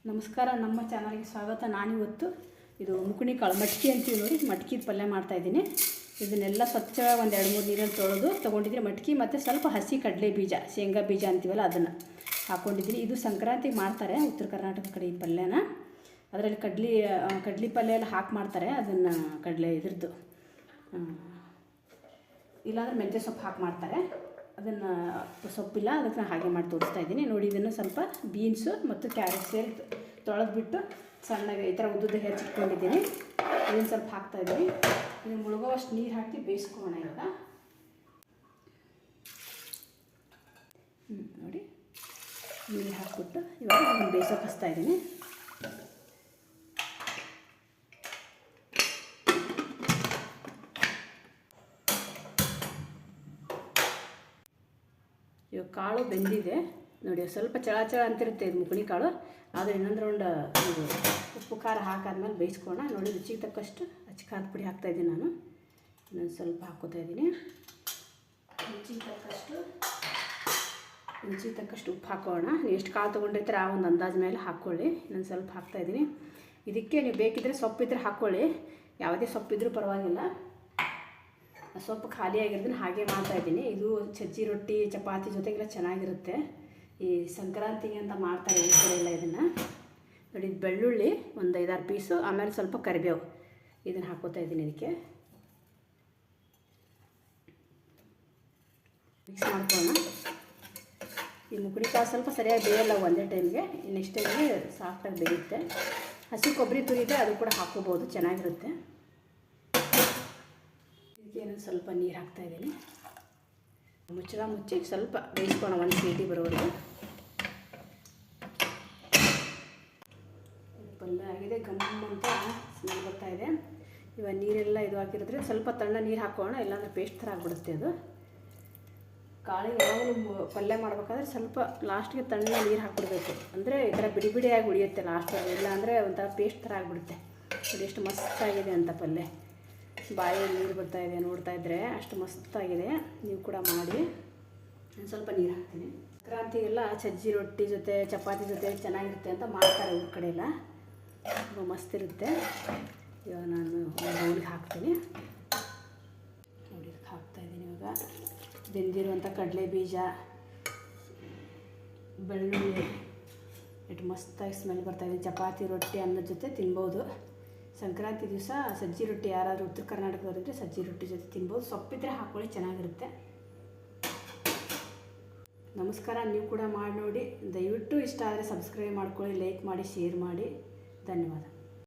ನಮಸ್ಕಾರ, ನಮ್ಮ ಚಾನಲ್ಗೆ ಸ್ವಾಗತ. ನಾನಿವತ್ತು ಇದು ಮುಕುಣಿ ಕಾಳು ಮಟ್ಕಿ ಅಂತೀವಿ ನೋಡಿ, ಮಟ್ಕಿದ ಪಲ್ಯ ಮಾಡ್ತಾಯಿದ್ದೀನಿ. ಇದನ್ನೆಲ್ಲ ಸ್ವಚ್ಛ ಒಂದು 2-3 ನೀರಲ್ಲಿ ತೊಗೊಂಡಿದ್ದೀನಿ. ಮಟ್ಕಿ ಮತ್ತು ಸ್ವಲ್ಪ ಹಸಿ ಕಡಲೆ ಬೀಜ, ಶೇಂಗಾ ಬೀಜ ಅಂತೀವಲ್ಲ ಅದನ್ನು ಹಾಕ್ಕೊಂಡಿದ್ದೀನಿ. ಇದು ಸಂಕ್ರಾಂತಿಗೆ ಮಾಡ್ತಾರೆ ಉತ್ತರ ಕರ್ನಾಟಕ ಕಡೆ ಈ ಪಲ್ಯನ. ಅದರಲ್ಲಿ ಕಡ್ಲಿ ಪಲ್ಯ ಎಲ್ಲ ಹಾಕಿ ಮಾಡ್ತಾರೆ. ಅದನ್ನು ಕಡಲೆ ಇದ್ರದ್ದು ಇಲ್ಲಾಂದ್ರೆ ಮೆಂತ್ಯ ಸೊಪ್ಪು ಹಾಕಿ ಮಾಡ್ತಾರೆ. ಅದನ್ನು ಸೊಪ್ಪಿಲ್ಲ, ಅದಕ್ಕೆ ನಾನು ಹಾಗೆ ಮಾಡಿ ತೋರಿಸ್ತಾ ಇದ್ದೀನಿ ನೋಡಿ. ಇದನ್ನು ಸ್ವಲ್ಪ ಬೀನ್ಸು ಮತ್ತು ಕ್ಯಾರೆಟ್ ಸೇರಿ ತೊಳೆದ್ಬಿಟ್ಟು ಸಣ್ಣಗೆ ಈ ಥರ ಉದ್ದುದ್ದು ಹೆಚ್ಚಿಟ್ಕೊಂಡಿದ್ದೀನಿ. ಇದನ್ನು ಸ್ವಲ್ಪ ಹಾಕ್ತಾಯಿದ್ದೀನಿ. ಇದನ್ನು ಮುಳುಗೋವಷ್ಟು ನೀರು ಹಾಕಿ ಬೇಯಿಸ್ಕೊಳ್ಳೋಣ ಇವಾಗ. ನೋಡಿ, ನೀರು ಹಾಕ್ಬಿಟ್ಟು ಇವಾಗ ಅದನ್ನು ಬೇಯಿಸೋಕೆ ಹಚ್ತಾಯಿದ್ದೀನಿ. ಇವಾಗ ಕಾಳು ಬೆಂದಿದೆ ನೋಡಿ. ಸ್ವಲ್ಪ ಚಳ ಅಂತಿರುತ್ತೆ ಇದು ಮುಕುಣಿ ಕಾಳು. ಆದರೆ ಇನ್ನೊಂದು ರೌಂಡ್ ಇದು ಉಪ್ಪು ಖಾರ ಹಾಕಾದ್ಮೇಲೆ ಬೇಯಿಸ್ಕೊಳ್ಳೋಣ ನೋಡಿ. ರುಚಿಗೆ ತಕ್ಕಷ್ಟು ಅಚ್ಚ ಖಾರದ ಪುಡಿ ಹಾಕ್ತಾಯಿದ್ದೀನಿ ನಾನು. ಇನ್ನೊಂದು ಸ್ವಲ್ಪ ಹಾಕ್ಕೋತಾ ಇದ್ದೀನಿ. ರುಚಿಗೆ ತಕ್ಕಷ್ಟು ಉಪ್ಪು ಹಾಕೋಣ. ನೀವು ಎಷ್ಟು ಕಾಳು ತೊಗೊಂಡಿರ್ತೀರ ಆ ಒಂದು ಅಂದಾಜು ಮೇಲೆ ಹಾಕ್ಕೊಳ್ಳಿ. ಇನ್ನೊಂದು ಸ್ವಲ್ಪ ಹಾಕ್ತಾಯಿದ್ದೀನಿ. ಇದಕ್ಕೆ ನೀವು ಬೇಕಿದ್ದರೆ ಸೊಪ್ಪಿದ್ರೆ ಹಾಕ್ಕೊಳ್ಳಿ, ಯಾವುದೇ ಸೊಪ್ಪಿದ್ರೂ ಪರವಾಗಿಲ್ಲ. ಸೊಪ್ಪು ಖಾಲಿಯಾಗಿರೋದನ್ನ ಹಾಗೆ ಮಾಡ್ತಾಯಿದ್ದೀನಿ. ಇದು ಸಜ್ಜಿ ರೊಟ್ಟಿ ಚಪಾತಿ ಜೊತೆಗೆಲ್ಲ ಚೆನ್ನಾಗಿರುತ್ತೆ. ಈ ಸಂಕ್ರಾಂತಿಗೆ ಅಂತ ಮಾಡ್ತಾರೆ ಈ ಕಡೆ ಎಲ್ಲ ಇದನ್ನು ನೋಡಿ. ಇದು ಬೆಳ್ಳುಳ್ಳಿ ಒಂದು 5-6 ಪೀಸು, ಆಮೇಲೆ ಸ್ವಲ್ಪ ಕರಿಬೇವು ಇದನ್ನು ಹಾಕೋತಾ ಇದ್ದೀನಿ. ಇದಕ್ಕೆ ಮಿಕ್ಸ್ ಮಾಡ್ಕೊಳ್ಳೋಣ. ಈ ಮುಕುಣಿ ಕಾಳು ಸ್ವಲ್ಪ ಸರಿಯಾಗಿ ಬೇಯಲ್ಲ ಒಂದೇ ಟೈಮ್ಗೆ, ನೆಕ್ಸ್ಟ್ ಟೈಮ್ಗೆ ಸಾಫ್ಟಾಗಿ ಬೇಯುತ್ತೆ. ಹಸಿ ಕೊಬ್ಬರಿ ತುರಿದೆ, ಅದು ಕೂಡ ಹಾಕೋಬೋದು, ಚೆನ್ನಾಗಿರುತ್ತೆ. ಇದಕ್ಕೆ ಸ್ವಲ್ಪ ನೀರು ಹಾಕ್ತಾಯಿದ್ದೀನಿ. ಮುಚ್ಚಳ ಮುಚ್ಚಿ ಸ್ವಲ್ಪ ಬೇಯಿಸ್ಕೋಣ, 1 ಸೀಟಿ ಬರೋವರೆಗೆ. ಪಲ್ಯ ಆಗಿದೆ, ಗಮ್ ಅಂತ ಸ್ಮೆಲ್ ಬರ್ತಾಯಿದೆ. ಇವಾಗ ನೀರೆಲ್ಲ ಇದು ಹಾಕಿರೋದ್ರೆ ಸ್ವಲ್ಪ ತಣ್ಣ ನೀರು ಹಾಕೋಣ, ಇಲ್ಲಾಂದರೆ ಪೇಸ್ಟ್ ಥರ ಆಗಿಬಿಡುತ್ತೆ ಅದು. ಕಾಳಿಗೆ ಯಾವಾಗಲೂ ಪಲ್ಯ ಮಾಡ್ಬೇಕಾದ್ರೆ ಸ್ವಲ್ಪ ಲಾಸ್ಟ್ಗೆ ತಣ್ಣ ನೀರು ಹಾಕ್ಬಿಡ್ಬೇಕು, ಅಂದರೆ ಈ ಥರ ಬಿಡಿ ಬಿಡಿಯಾಗಿ ಉಳಿಯುತ್ತೆ ಲಾಸ್ಟಲ್ಲಿ. ಇಲ್ಲ ಅಂದರೆ ಒಂಥರ ಪೇಸ್ಟ್ ಥರ ಆಗಿಬಿಡುತ್ತೆ. ಅದು ಎಷ್ಟು ಮಸ್ತಾಗಿದೆ ಅಂತ ಪಲ್ಯ. ಬಾಯಲ್ಲಿ ನೀರು ಬರ್ತಾಯಿದೆ ನೋಡ್ತಾ ಇದ್ದರೆ, ಅಷ್ಟು ಮಸ್ತಾಗಿದೆ. ನೀವು ಕೂಡ ಮಾಡಿ. ನಾನು ಸ್ವಲ್ಪ ನೀರು ಹಾಕ್ತೀನಿ. ಸಂಕ್ರಾಂತಿಗೆಲ್ಲ ಸಜ್ಜಿ ರೊಟ್ಟಿ ಜೊತೆ ಚಪಾತಿ ಜೊತೆ ಚೆನ್ನಾಗಿರುತ್ತೆ ಅಂತ ಮಾಡ್ತಾರೆ ಊರ ಕಡೆ ಎಲ್ಲ, ತುಂಬ ಮಸ್ತಿರುತ್ತೆ. ಇವಾಗ ನಾನು ಬೌಲಿಗೆ ಹಾಕ್ತೀನಿ ನೋಡಿ. ಇದಕ್ಕೆ ಹಾಕ್ತಾಯಿದ್ದೀನಿ ಇವಾಗ ಬೆಂದಿರುವಂಥ ಕಡಲೆ ಬೀಜ, ಬೆಳ್ಳುಳ್ಳಿ. ಎಷ್ಟು ಮಸ್ತಾಗಿ ಸ್ಮೆಲ್ ಬರ್ತಾಯಿದೆ. ಚಪಾತಿ ರೊಟ್ಟಿ ಅನ್ನದ ಜೊತೆ ತಿನ್ಬೋದು. ಸಂಕ್ರಾಂತಿ ದಿವಸ ಸಜ್ಜಿ ರೊಟ್ಟಿ ಯಾರಾದರೂ ಉತ್ತರ ಕರ್ನಾಟಕದವರಿದ್ದರೆ ಸಜ್ಜಿ ರೊಟ್ಟಿ ಜೊತೆ ತಿನ್ಬೋದು. ಸೊಪ್ಪಿದ್ರೆ ಹಾಕ್ಕೊಳ್ಳಿ, ಚೆನ್ನಾಗಿರುತ್ತೆ. ನಮಸ್ಕಾರ, ನೀವು ಕೂಡ ಮಾಡಿ ನೋಡಿ. ದಯವಿಟ್ಟು ಇಷ್ಟ ಆದರೆ ಸಬ್ಸ್ಕ್ರೈಬ್ ಮಾಡ್ಕೊಳ್ಳಿ, ಲೈಕ್ ಮಾಡಿ, ಶೇರ್ ಮಾಡಿ. ಧನ್ಯವಾದ.